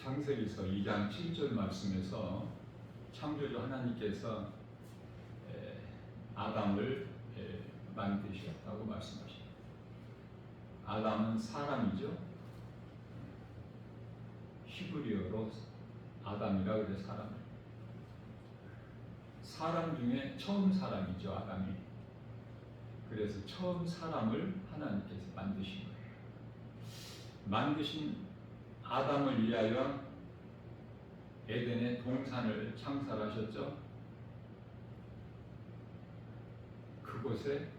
창세기서 2장 7절 말씀에서 창조주 하나님께서 아담을 만드셨다고 말씀하십니다. 아담은 사람이죠. 히브리어로 아담이라 그래. 사람 중에 처음 사람이죠, 아담이. 그래서 처음 사람을 하나님께서 만드신 거예요. 만드신 아담을 위하여 에덴의 동산을 창설하셨죠. 그곳에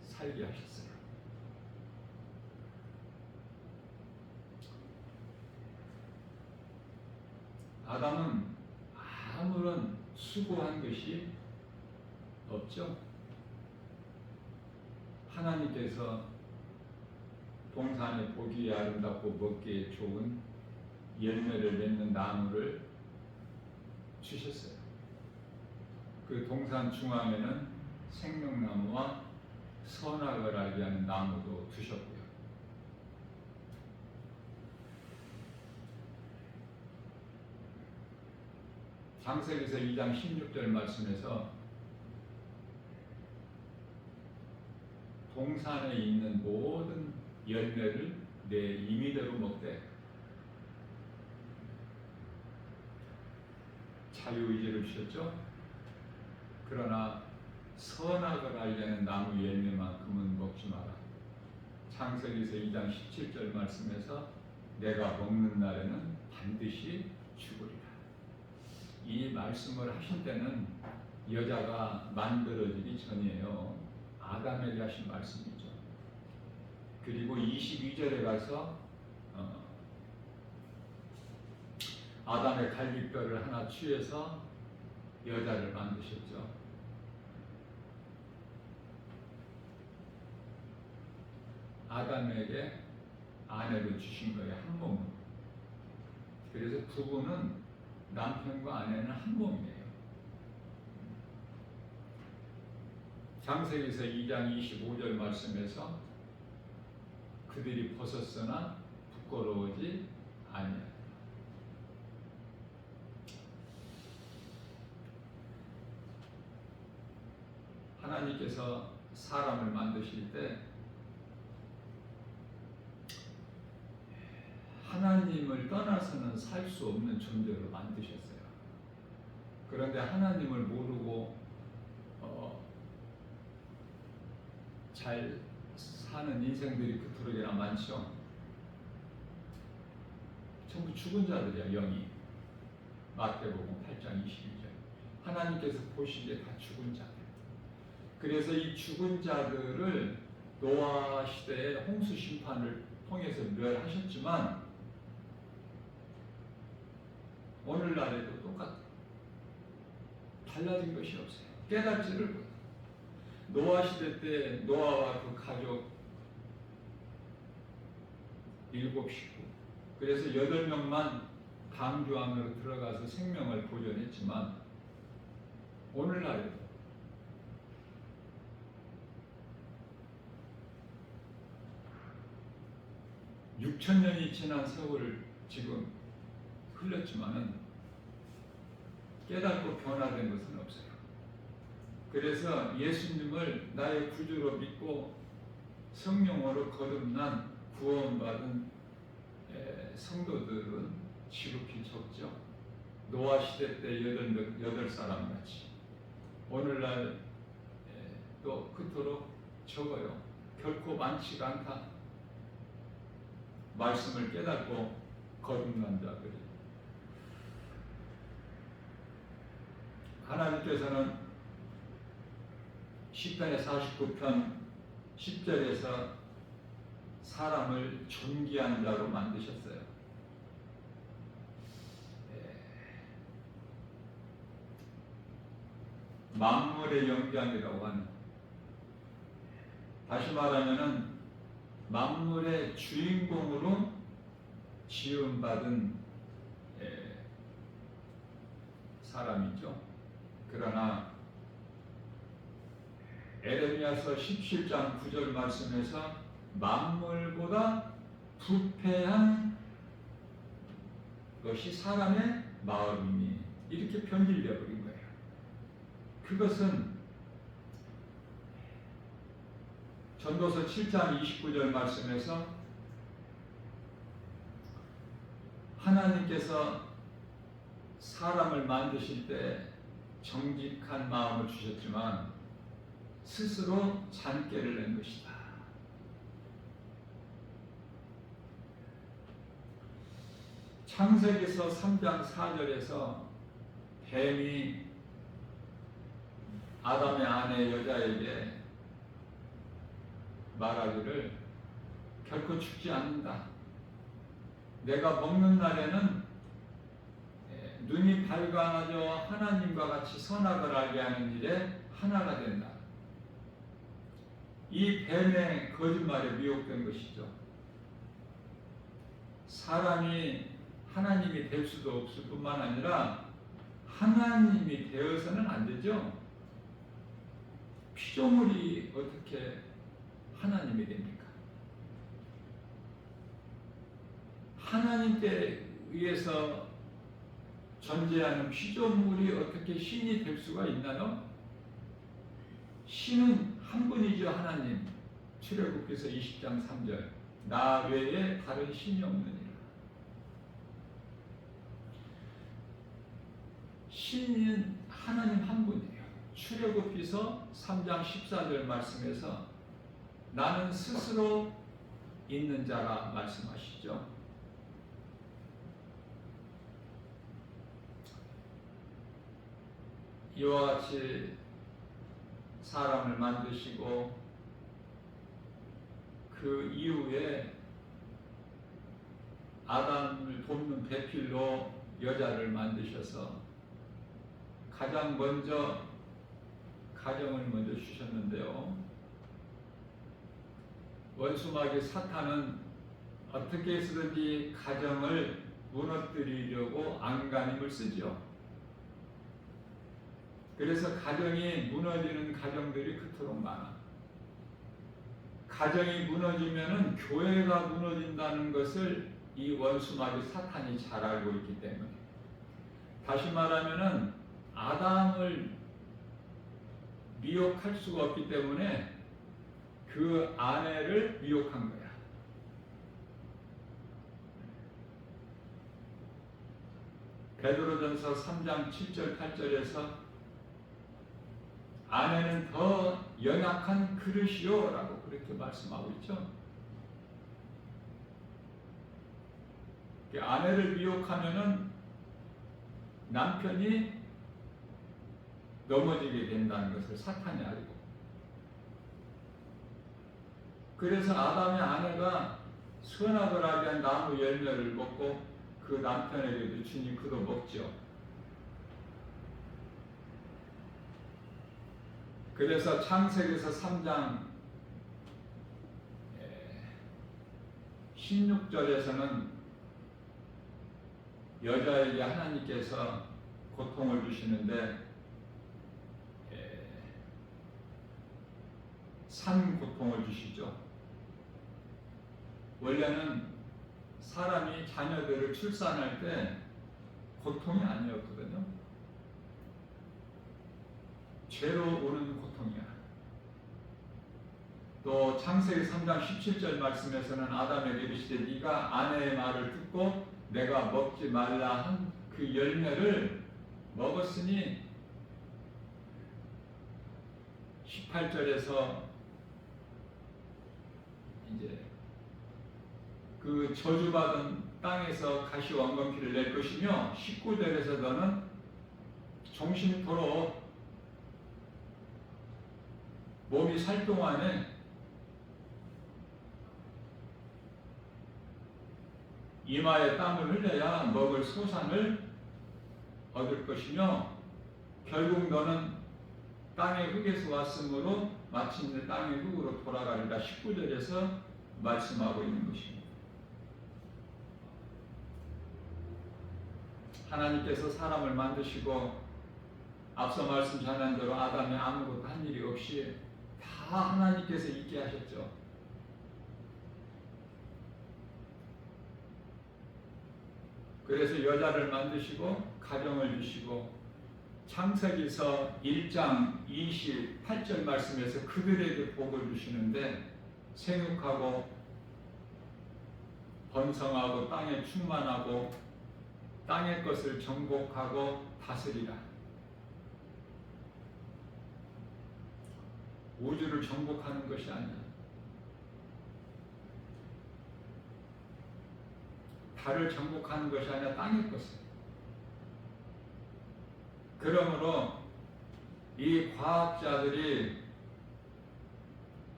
살게 하셨어요. 아담은 아무런 수고한 것이 없죠. 하나님께서 동산에 보기에 아름답고 먹기에 좋은 열매를 맺는 나무를 주셨어요. 그 동산 중앙에는 생명나무와 선악을 알게 하는 나무도 두셨고요. 창세기서 2장 16절 말씀에서 동산에 있는 모든 열매를 내 임의대로 먹되 자유의지를 주셨죠. 그러나 선악을 알게 하는 나무 열매만큼은 먹지 마라. 창세기서 2장 17절 말씀에서 내가 먹는 날에는 반드시 죽으리라. 이 말씀을 하신 때는 여자가 만들어지기 전이에요. 아담에게 하신 말씀이죠. 그리고 22절에 가서 아담의 갈비뼈를 하나 취해서 여자를 만드셨죠. 아담에게 아내를 주신 거예요. 한 몸으로. 그래서 부부는 남편과 아내는 한 몸이에요. 창세기서 2장 25절 말씀에서 그들이 벗었으나 부끄러워하지 아니하리라. 하나님께서 사람을 만드실 때 하나님을 떠나서는 살 수 없는 존재로 만드셨어요. 그런데 하나님을 모르고 잘 사는 인생들이 그토록이나 많죠. 전부 죽은 자들이야, 영이. 마태복음 8장 22절. 하나님께서 보시기에 다 죽은 자들. 그래서 이 죽은 자들을 노아 시대의 홍수 심판을 통해서 멸하셨지만 오늘날에도 똑같아요. 달라진 것이 없어요. 깨닫지를 못해요. 노아 시대 때 노아와 그 가족 7식구, 그래서 8명만 방주 안으로 들어가서 생명을 보존했지만 오늘날에도 6,000년이 지난 세월을 지금 흘렸지만은 깨닫고 변화된 것은 없어요. 그래서 예수님을 나의 구주로 믿고 성령으로 거듭난 구원받은 성도들은 지극히 적죠. 노아 시대 때 8사람 같이 오늘날 또 그토록 적어요. 결코 많지가 않다. 말씀을 깨닫고 거듭난 자들이. 하나님께서는 시편의 49편 10절에서 사람을 존귀한 자로 만드셨어요. 만물의 영장이라고 하는, 다시 말하면은 만물의 주인공으로 지음받은 사람이죠. 그러나 에레미야서 17장 9절 말씀에서 만물보다 부패한 것이 사람의 마음이니 이렇게 변질되어 버린 거예요. 그것은 전도서 7장 29절 말씀에서 하나님께서 사람을 만드실 때 정직한 마음을 주셨지만 스스로 잔꾀를 낸 것이다. 창세기서 3장 4절에서 뱀이 아담의 아내 여자에게 말하기를 결코 죽지 않는다. 내가 먹는 날에는 눈이 밝아져 하나님과 같이 선악을 알게 하는 일에 하나가 된다. 이 뱀의 거짓말에 미혹된 것이죠. 사람이 하나님이 될 수도 없을 뿐만 아니라 하나님이 되어서는 안 되죠. 피조물이 어떻게 하나님이 됩니까? 하나님께 의해서 존재하는 피조물이 어떻게 신이 될 수가 있나요? 신은 한 분이죠. 하나님. 출애굽기서 20장 3절 나 외에 다른 신이 없느니라. 신은 하나님 한 분이에요. 출애굽기서 3장 14절 말씀에서 나는 스스로 있는 자라 말씀하시죠. 이와 같이 사람을 만드시고 그 이후에 아담을 돕는 배필로 여자를 만드셔서 가장 먼저 가정을 먼저 주셨는데요. 원수마귀 사탄은 어떻게 해서든지 가정을 무너뜨리려고 안간힘을 쓰죠. 그래서 가정이 무너지는 가정들이 그토록 많아. 가정이 무너지면은 교회가 무너진다는 것을 이 원수마귀 사탄이 잘 알고 있기 때문에. 다시 말하면은 아담을 미혹할 수가 없기 때문에 그 아내를 미혹한 거야. 베드로전서 3장 7절 8절에서 아내는 더 연약한 그릇이요 라고 그렇게 말씀하고 있죠. 아내를 미혹하면은 남편이 넘어지게 된다는 것을 사탄이 알고, 그래서 아담의 아내가 선악을 하게 한 나무 열매를 먹고 그 남편에게도 주니 그도 먹죠. 그래서 창세기서 3장 16절에서는 여자에게 하나님께서 고통을 주시는데 산 고통을 주시죠. 원래는 사람이 자녀들을 출산할 때 고통이 아니었거든요. 죄로 오는 고통이야. 또 창세기 3장 17절 말씀에서는 아담에게 이르시되 네가 아내의 말을 듣고 내가 먹지 말라 한 그 열매를 먹었으니 18절에서 이제 그 저주받은 땅에서 가시 왕건피를 낼 것이며 19절에서 너는 종신토록 몸이 살 동안에 이마에 땀을 흘려야 먹을 소산을 얻을 것이며 결국 너는 땅의 흙에서 왔으므로 마침내 땅의 흙으로 돌아가리라 19절에서 말씀하고 있는 것입니다. 하나님께서 사람을 만드시고 앞서 말씀 전한 대로 아담이 아무것도 한 일이 없이 다 하나님께서 있게 하셨죠. 그래서 여자를 만드시고 가정을 주시고 창세기서 1장 28절 말씀에서 그들에게 복을 주시는데 생육하고 번성하고 땅에 충만하고 땅의 것을 정복하고 다스리라. 우주를 정복하는 것이 아니야. 달을 정복하는 것이 아니라 땅의 것을. 그러므로 이 과학자들이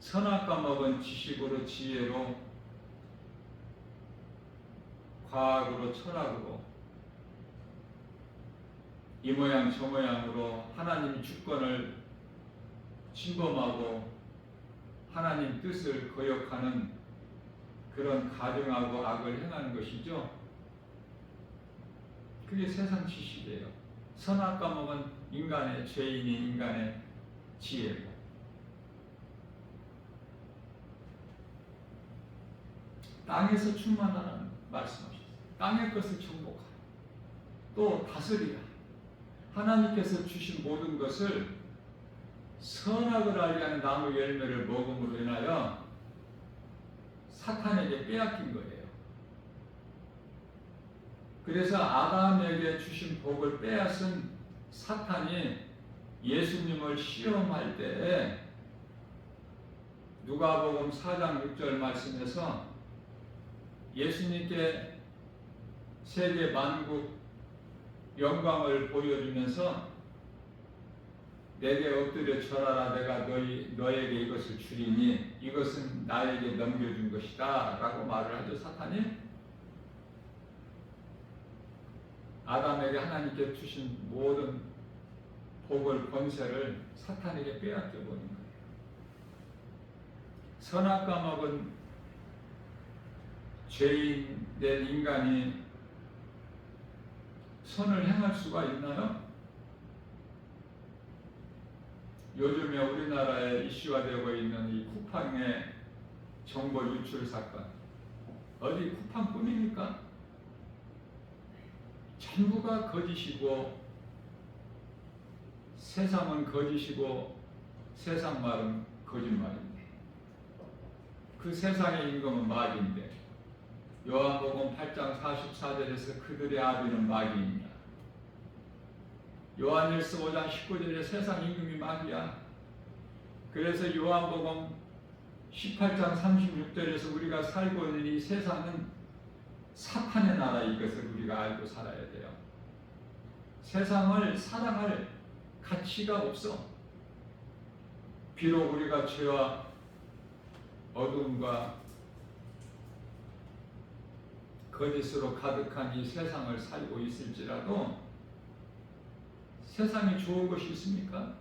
선악과 먹은 지식으로 지혜로 과학으로 철학으로 이 모양 저 모양으로 하나님의 주권을 침범하고 하나님 뜻을 거역하는 그런 가증하고 악을 행하는 것이죠. 그게 세상 지식이에요. 선악과 먹은 인간의 죄인이 인간의 지혜고 땅에서 충만하라는 말씀하셨어요. 땅의 것을 정복하라. 또 다스리라. 하나님께서 주신 모든 것을 선악을 알게 하는 나무 열매를 먹음으로 인하여 사탄에게 빼앗긴 거예요. 그래서 아담에게 주신 복을 빼앗은 사탄이 예수님을 시험할 때에 누가복음 4장 6절 말씀에서 예수님께 세계 만국 영광을 보여주면서 내게 엎드려 절하라. 내가 너에게 이것을 주리니 이것은 나에게 넘겨준 것이다 라고 말을 하죠. 사탄이 아담에게 하나님께 주신 모든 복을 권세를 사탄에게 빼앗겨 버린 거예요. 선악과 먹은 죄인된 인간이 선을 행할 수가 있나요? 요즘에 우리나라에 이슈화되고 있는 이 쿠팡의 정보 유출 사건, 어디 쿠팡뿐입니까? 전부가 거짓이고 세상은 거짓이고 세상 말은 거짓말인데 그 세상의 임금은 마귀인데 요한복음 8장 44절에서 그들의 아비는 마귀입니다. 요한일서 5장 19절에 세상 임금이 마귀야. 그래서 요한복음 18장 36절에서 우리가 살고 있는 이 세상은 사탄의 나라, 이것을 우리가 알고 살아야 돼요. 세상을 사랑할 가치가 없어. 비록 우리가 죄와 어둠과 거짓으로 가득한 이 세상을 살고 있을지라도 세상에 좋은 것이 있습니까?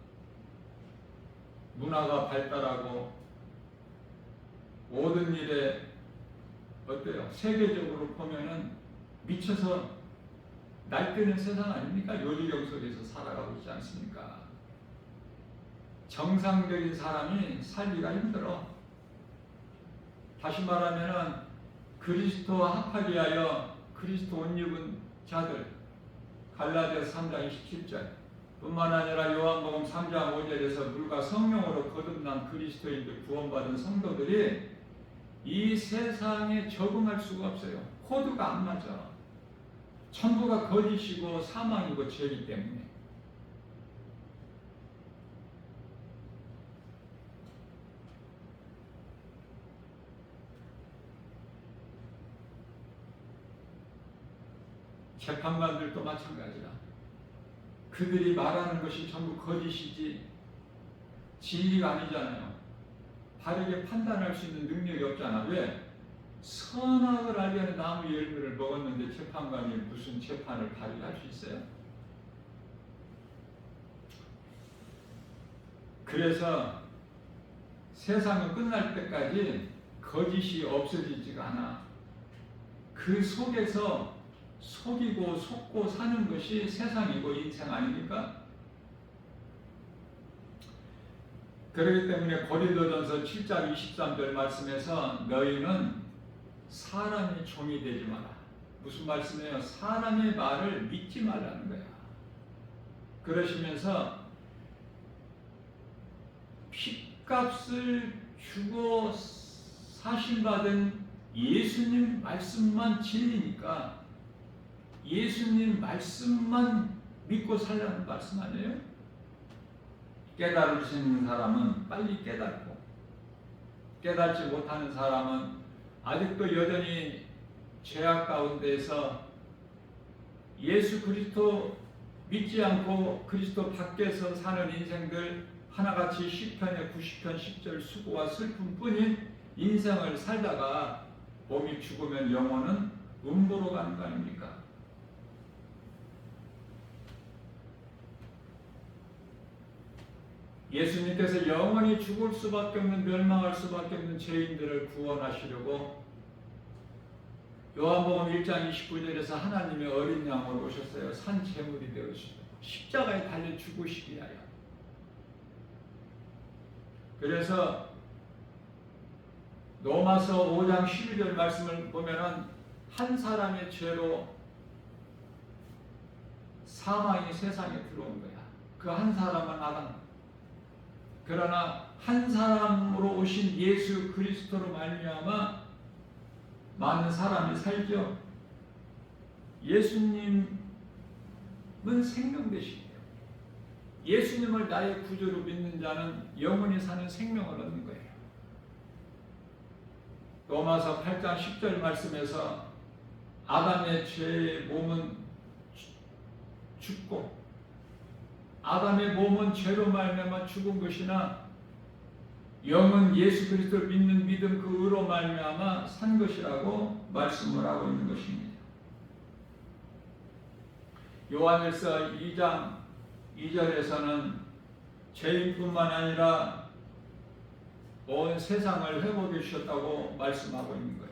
문화가 발달하고 모든 일에 어때요? 세계적으로 보면은 미쳐서 날뛰는 세상 아닙니까? 요지경 속에서 살아가고 있지 않습니까? 정상적인 사람이 살기가 힘들어. 다시 말하면은 그리스도와 합하게 하여 그리스도 옷 입은 자들, 갈라디아서 3장 27절 뿐만 아니라 요한복음 3장 5절에서 물과 성령으로 거듭난 그리스도인들, 구원받은 성도들이 이 세상에 적응할 수가 없어요. 코드가 안 맞아. 전부가 거짓이고 사망이고 죄이기 때문에. 재판관들도 마찬가지라. 그들이 말하는 것이 전부 거짓이지 진리가 아니잖아요. 바르게 판단할 수 있는 능력이 없잖아. 왜? 선악을 알게 하는 나무 열매를 먹었는데 재판관이 무슨 재판을 발휘할 수 있어요? 그래서 세상은 끝날 때까지 거짓이 없어지지가 않아. 그 속에서 속이고 속고 사는 것이 세상이고 인생 아닙니까? 그렇기 때문에 고린도전서 7장 23절 말씀에서 너희는 사람의 종이 되지 마라. 무슨 말씀이에요? 사람의 말을 믿지 말라는 거야. 그러시면서 핏값을 주고 사신받은 예수님 말씀만 진리니까 예수님 말씀만 믿고 살라는 말씀 아니에요? 깨달을 수 있는 사람은 빨리 깨닫고 깨닫지 못하는 사람은 아직도 여전히 죄악 가운데에서 예수 그리스도 믿지 않고 그리스도 밖에서 사는 인생들 하나같이 시편의 90편 10절 수고와 슬픔뿐인 인생을 살다가 몸이 죽으면 영혼은 음부로 가는 거 아닙니까? 예수님께서 영원히 죽을 수밖에 없는 멸망할 수밖에 없는 죄인들을 구원하시려고 요한복음 1장 29절에서 하나님의 어린 양으로 오셨어요. 산 제물이 되으시고 십자가에 달려 죽으시기 위하여. 그래서 로마서 5장 12절 말씀을 보면은 한 사람의 죄로 사망이 세상에 들어온 거야. 그 한 사람은 아담. 그러나 한 사람으로 오신 예수 그리스도로 말미암아 많은 사람이 살죠. 예수님은 생명 되시네요. 예수님을 나의 구주로 믿는 자는 영원히 사는 생명을 얻는 거예요. 로마서 8장 10절 말씀에서 아담의 죄의 몸은 죽고 아담의 몸은 죄로 말미암아 죽은 것이나 영은 예수 그리스도를 믿는 믿음 그 의로 말미암아 산 것이라고 말씀을 하고 있는 것입니다. 요한일서 2장 2절에서는 죄인뿐만 아니라 온 세상을 회복해 주셨다고 말씀하고 있는 거예요.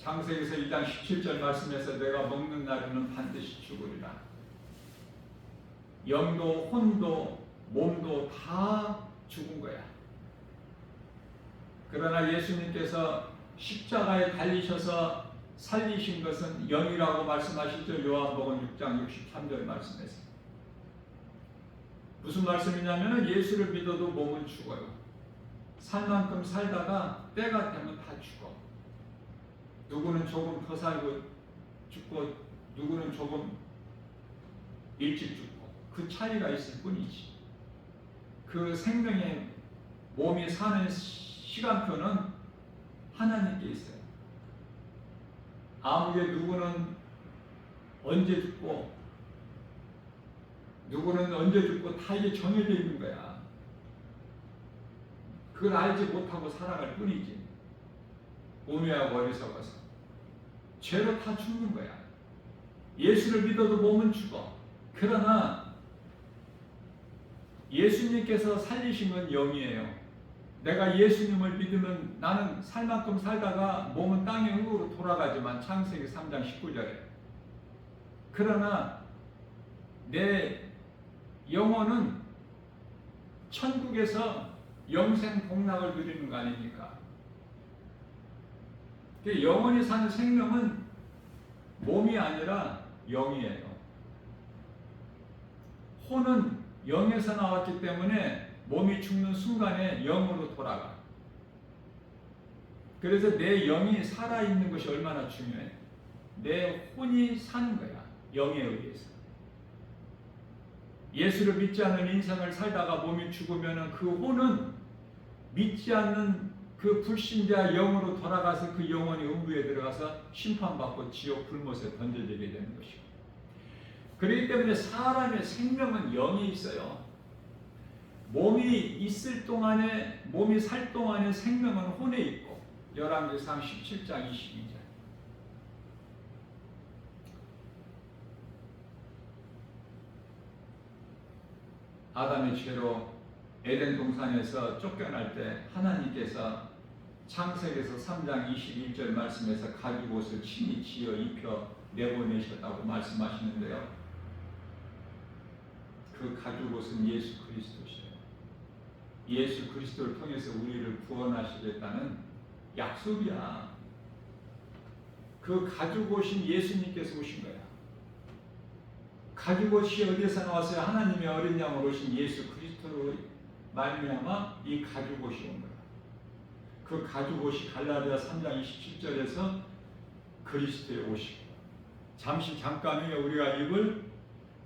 창세기서 2장 17절 말씀에서 내가 먹는 날에는 반드시 죽으리라. 영도 혼도 몸도 다 죽은 거야. 그러나 예수님께서 십자가에 달리셔서 살리신 것은 영이라고 말씀하시죠. 요한복음 6장 63절 말씀에서. 무슨 말씀이냐면 예수를 믿어도 몸은 죽어요. 살 만큼 살다가 때가 되면 다 죽어. 누구는 조금 더 살고 죽고 누구는 조금 일찍 죽고 그 차이가 있을 뿐이지. 그 생명의 몸이 사는 시간표는 하나님께 있어요. 아무개 누구는 언제 죽고 누구는 언제 죽고 다 이게 정해져 있는 거야. 그걸 알지 못하고 살아갈 뿐이지. 우매하고 어리석어서 죄로 다 죽는 거야. 예수를 믿어도 몸은 죽어. 그러나 예수님께서 살리신 건 영이에요. 내가 예수님을 믿으면 나는 살 만큼 살다가 몸은 땅의 흙으로 돌아가지만 창세기 3장 19절에 그러나 내 영혼은 천국에서 영생 복락을 누리는 거 아닙니까? 영원히 사는 생명은 몸이 아니라 영이에요. 혼은 영에서 나왔기 때문에 몸이 죽는 순간에 영으로 돌아가. 그래서 내 영이 살아있는 것이 얼마나 중요해. 내 혼이 사는 거야. 영에 의해서. 예수를 믿지 않는 인생을 살다가 몸이 죽으면 그 혼은 믿지 않는 그 불신자 영으로 돌아가서 그 영혼이 음부에 들어가서 심판받고 지옥 불못에 던져지게 되는 것이고. 그렇기 때문에 사람의 생명은 영이 있어요. 몸이 있을 동안에 몸이 살 동안에 생명은 혼에 있고 열왕기상 17장 22절. 아담의 죄로 에덴 동산에서 쫓겨날 때 하나님께서 창세기에서 3장 21절 말씀에서 가죽옷을 친히 지어 입혀 내보내셨다고 말씀하시는데요. 그 가죽옷은 예수 그리스도시에요. 예수 그리스도를 통해서 우리를 구원하시겠다는 약속이야. 그 가지고 오신 예수님께서 오신 거야. 가지고 오시 어디에서 나왔어요? 하나님의 어린 양으로 오신 예수 그리스도로 말미암아 이 가지고 오시 온 거야. 그 가지고 오시 갈라디아 3장 27절에서 그리스도의 오시고, 잠깐 후에 우리가 읽을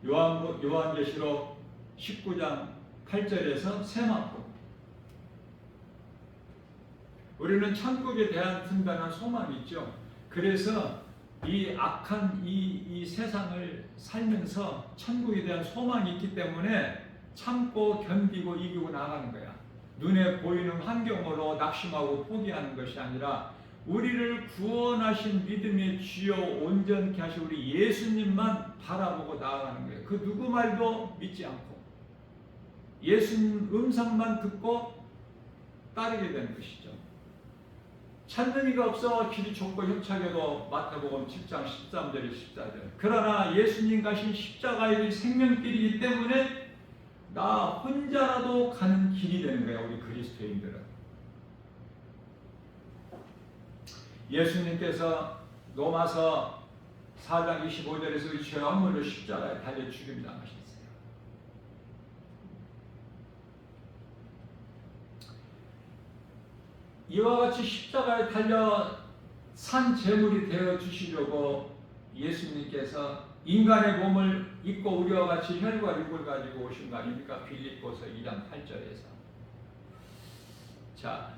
요한계시록 19장 8절에서 세마포. 우리는 천국에 대한 든든한 소망이 있죠. 그래서 이 악한 이 세상을 살면서 천국에 대한 소망이 있기 때문에 참고 견디고 이기고 나가는 거야. 눈에 보이는 환경으로 낙심하고 포기하는 것이 아니라 우리를 구원하신 믿음의 주요 온전케 하신 우리 예수님만 바라보고 나아가는 거예요. 그 누구 말도 믿지 않고 예수님 음성만 듣고 따르게 되는 것이죠. 찾는 이가 없어 길이 좁고 협착해도 마태복음 7장 13절에 14절. 그러나 예수님 가신 십자가의 생명길이기 때문에 나 혼자라도 가는 길이 되는 거야. 우리 그리스도인들은. 예수님께서 로마서 4장 25절에서 우리 죄 허물로 십자가에 달려 죽임 당하셨어요. 이와 같이 십자가에 달려 산 제물이 되어 주시려고 예수님께서 인간의 몸을 입고 우리와 같이 혈과 육을 가지고 오신 거 아닙니까? 빌립보서 2장 8절에서. 자,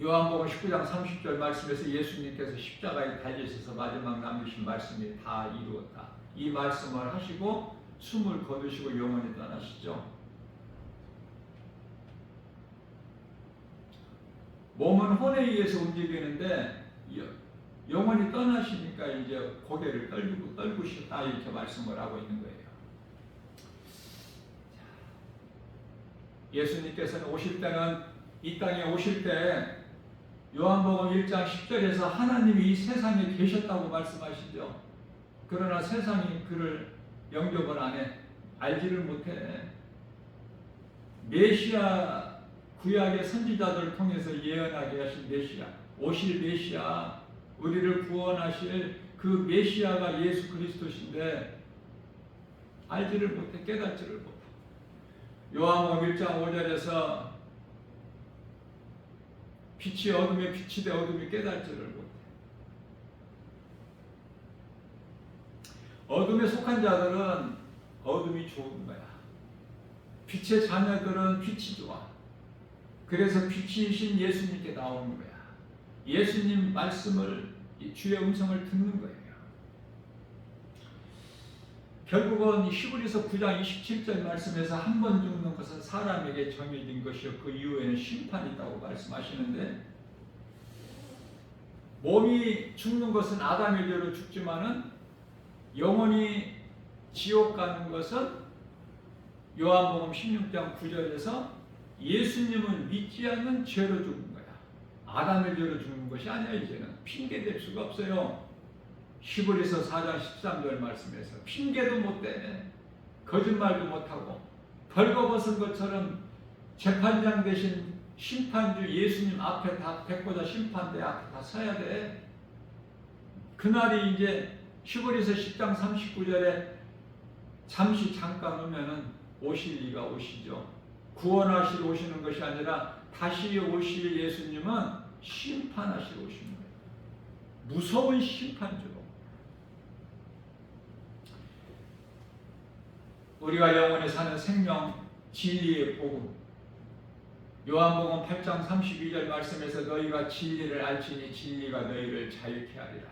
요한복음 19장 30절 말씀에서 예수님께서 십자가에 달리셔서 마지막 남기신 말씀이 다 이루었다. 이 말씀을 하시고 숨을 거두시고 영원히 떠나시죠. 몸은 혼에 의해서 움직이는데 영원히 떠나시니까 이제 고개를 떨고 싶다 이렇게 말씀을 하고 있는 거예요. 예수님께서는 오실 때는 이 땅에 오실 때 요한복음 1장 10절에서 하나님이 이 세상에 계셨다고 말씀하시죠. 그러나 세상이 그를 영접을 안 해. 알지를 못해. 메시아 구약의 선지자들을 통해서 예언하게 하신 메시아, 오실 메시아, 우리를 구원하실 그 메시아가 예수 그리스도신데 알지를 못해, 깨닫지를 못해. 요한복음 1장 5절에서 빛이 어둠에 빛이 돼 어둠이 깨닫지를 못해. 어둠에 속한 자들은 어둠이 좋은 거야. 빛의 자녀들은 빛이 좋아. 그래서 빛이신 예수님께 나오는 거야. 예수님 말씀을, 주의 음성을 듣는 거예요. 결국은 히브리서 9장 27절 말씀에서 한 번 죽는 것은 사람에게 정해진 것이요 그 이후에는 심판이 있다고 말씀하시는데, 몸이 죽는 것은 아담의 죄로 죽지만은 영원히 지옥 가는 것은 요한복음 16장 9절에서 예수님을 믿지 않는 죄로 죽는 거야. 아담의 죄로 죽는 것이 아니야. 이제는 핑계댈 수가 없어요. 히브리서 4장 13절 말씀에서 핑계도 못 대, 거짓말도 못하고 벌거벗은 것처럼 재판장 대신 심판주 예수님 앞에 다 백보자 심판대 앞에 다 서야 돼. 그날이 이제 히브리서 10장 39절에 잠깐 오면은 오실 이가 오시죠. 구원하시러 오시는 것이 아니라 다시 오실 예수님은 심판하시러 오시는 거예요. 무서운 심판주로. 우리가 영원히 사는 생명, 진리의 복음. 요한복음 8장 32절 말씀에서 너희가 진리를 알지니 진리가 너희를 자유케 하리라.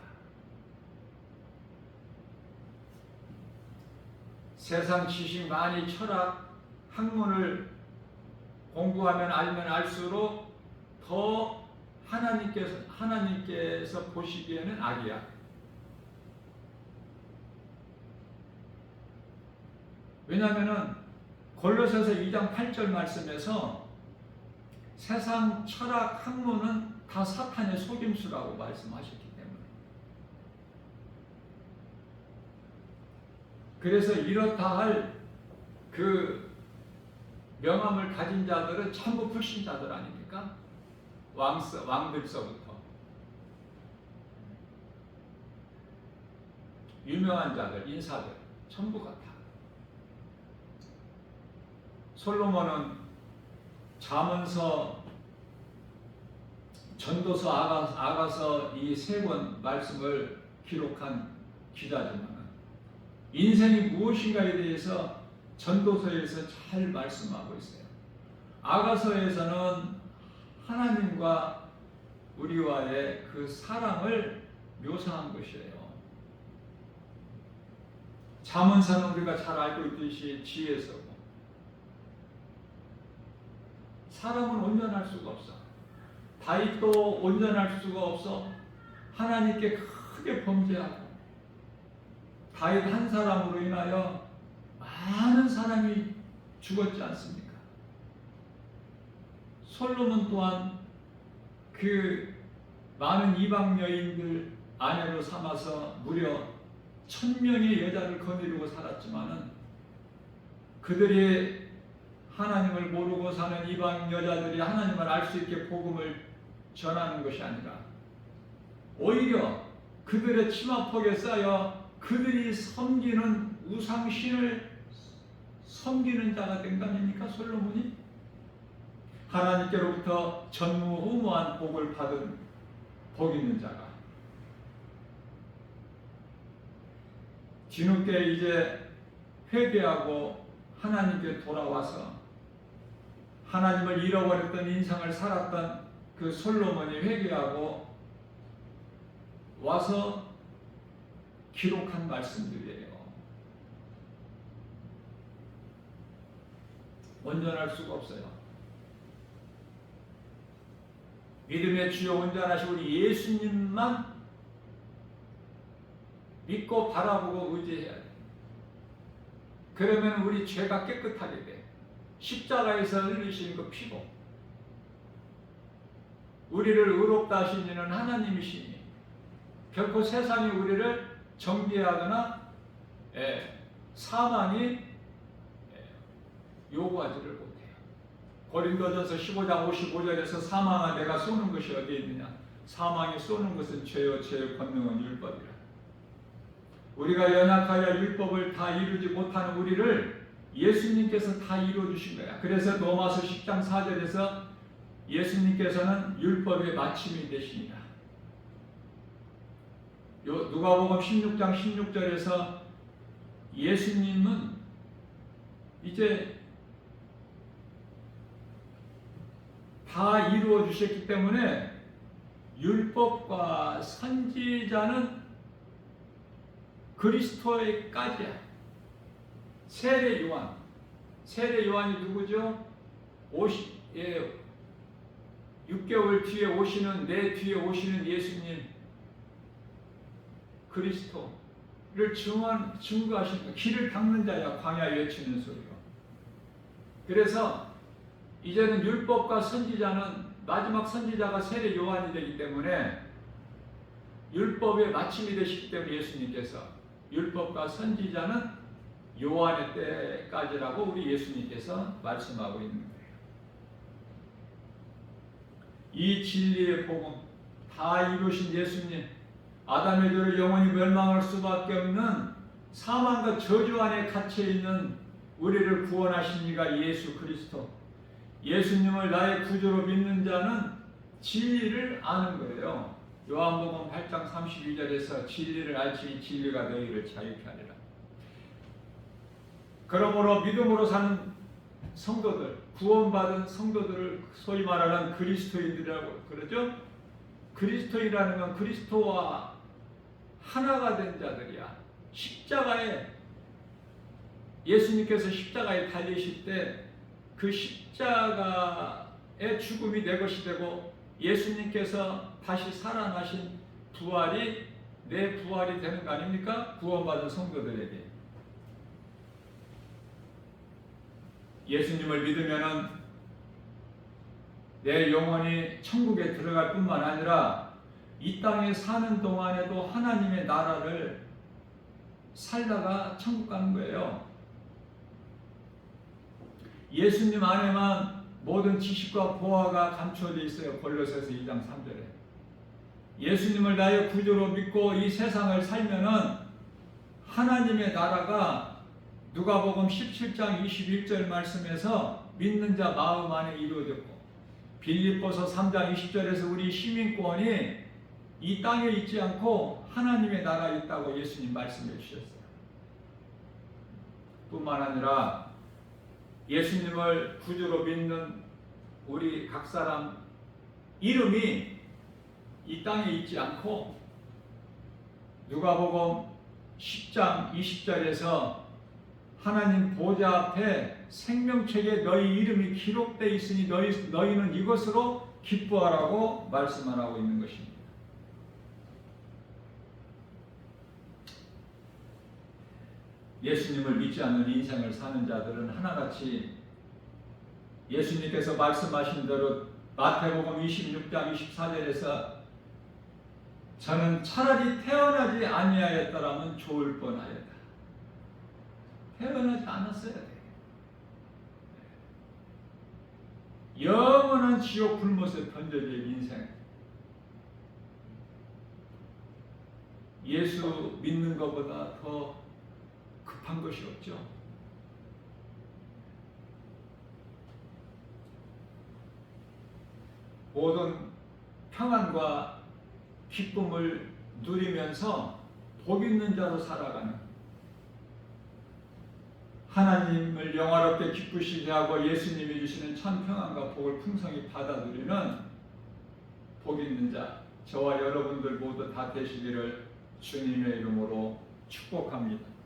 세상 지식 많이 철학, 학문을 공부하면 알면 알수록 더 하나님께서 보시기에는 악이야. 왜냐하면은 골로새서 2장 8절 말씀에서 세상 철학 학문은 다 사탄의 속임수라고 말씀하셨기 때문에. 그래서 이렇다 할 그 명함을 가진 자들은 전부 불신자들 아닙니까? 왕들서부터 유명한 자들, 인사들 전부가 다. 솔로몬은 잠언서, 전도서, 아가서 이 세 권 말씀을 기록한 기자지만 인생이 무엇인가에 대해서 전도서에서 잘 말씀하고 있어요. 아가서에서는 하나님과 우리와의 그 사랑을 묘사한 것이에요. 잠언서는 우리가 잘 알고 있듯이 지혜서고, 사람은 온전할 수가 없어. 다윗도 온전할 수가 없어. 하나님께 크게 범죄하고, 다윗 한 사람으로 인하여 많은 사람이 죽었지 않습니까? 솔로몬 또한 그 많은 이방 여인들 아내로 삼아서 무려 1000명의 여자를 거느리고 살았지만은 그들이 하나님을 모르고 사는 이방 여자들이 하나님을 알 수 있게 복음을 전하는 것이 아니라 오히려 그들의 치마폭에 쌓여 그들이 섬기는 우상신을 섬기는 자가 된 거 아닙니까? 솔로몬이 하나님께로부터 전무후무한 복을 받은 복 있는 자가 뒤늦게 이제 회개하고 하나님께 돌아와서 하나님을 잃어버렸던 인생을 살았던 그 솔로몬이 회개하고 와서 기록한 말씀들이에요. 온전할 수가 없어요. 믿음의 주요 온전하신 우리 예수님만 믿고 바라보고 의지해야 돼. 그러면 우리 죄가 깨끗하게 돼. 십자가에서 흘리신 그 피로 우리를 의롭다 하신 이는 하나님이시니 결코 세상이 우리를 정죄하거나 사망이 요구하지를 못해요. 고린도전서 15장 55절에서 사망아 내가 쏘는 것이 어디에 있느냐? 사망이 쏘는 것은 죄요 죄의 권능은 율법이라. 우리가 연약하여 율법을 다 이루지 못하는 우리를 예수님께서 다 이루어주신 거야. 그래서 로마서 10장 4절에서 예수님께서는 율법의 마침이 되시니라. 누가복음 16장 16절에서 예수님은 이제 다 이루어 주셨기 때문에 율법과 선지자는 그리스도에까지야. 세례 요한이 누구죠? 6개월 뒤에 오시는, 내 뒤에 오시는 예수님 그리스도를 증거하신 길을 닦는 자야. 광야 외치는 소리로. 그래서 이제는 율법과 선지자는 마지막 선지자가 세례 요한이 되기 때문에 율법의 마침이 되시기 때문에 예수님께서 율법과 선지자는 요한의 때까지라고 우리 예수님께서 말씀하고 있는 거예요. 이 진리의 복음 다 이루신 예수님, 아담의 죄로 영원히 멸망할 수밖에 없는 사망과 저주 안에 갇혀 있는 우리를 구원하신 이가 예수 그리스도. 예수님을 나의 구주로 믿는 자는 진리를 아는 거예요. 요한복음 8장 32절에서 진리를 알지니 진리가 너희를 자유케 하리라. 그러므로 믿음으로 사는 성도들, 구원받은 성도들을 소위 말하는 그리스도인들이라고 그러죠. 그리스도인이라는 건 그리스도와 하나가 된 자들이야. 십자가에 예수님께서 십자가에 달리실 때 그 십자가의 죽음이 내 것이 되고 예수님께서 다시 살아나신 부활이 내 부활이 되는 거 아닙니까? 구원받은 성도들에게. 예수님을 믿으면은 내 영혼이 천국에 들어갈 뿐만 아니라 이 땅에 사는 동안에도 하나님의 나라를 살다가 천국 가는 거예요. 예수님 안에만 모든 지식과 보화가 감춰져 있어요. 골로새서 2장 3절에. 예수님을 나의 구주로 믿고 이 세상을 살면은 하나님의 나라가 누가복음 17장 21절 말씀에서 믿는 자 마음 안에 이루어졌고, 빌립보서 3장 20절에서 우리 시민권이 이 땅에 있지 않고 하나님의 나라에 있다고 예수님 말씀해 주셨어요. 뿐만 아니라 예수님을 구주로 믿는 우리 각 사람 이름이 이 땅에 있지 않고 누가복음 10장 20절에서 하나님 보좌 앞에 생명책에 너희 이름이 기록되어 있으니 너희는 이것으로 기뻐하라고 말씀하고 있는 것입니다. 예수님을 믿지 않는 인생을 사는 자들은 하나같이 예수님께서 말씀하신 대로 마태복음 26장 24절에서 저는 차라리 태어나지 아니하였더라면 좋을 뻔하였다. 태어나지 않았어야 돼. 영원한 지옥 불못에 던져질 인생. 예수 믿는 것보다 더 급한 것이 없죠. 모든 평안과 기쁨을 누리면서 복 있는 자로 살아가는, 하나님을 영화롭게 기쁘시게 하고 예수님이 주시는 참 평안과 복을 풍성히 받아 누리는 복 있는 자, 저와 여러분들 모두 다 되시기를 주님의 이름으로 축복합니다.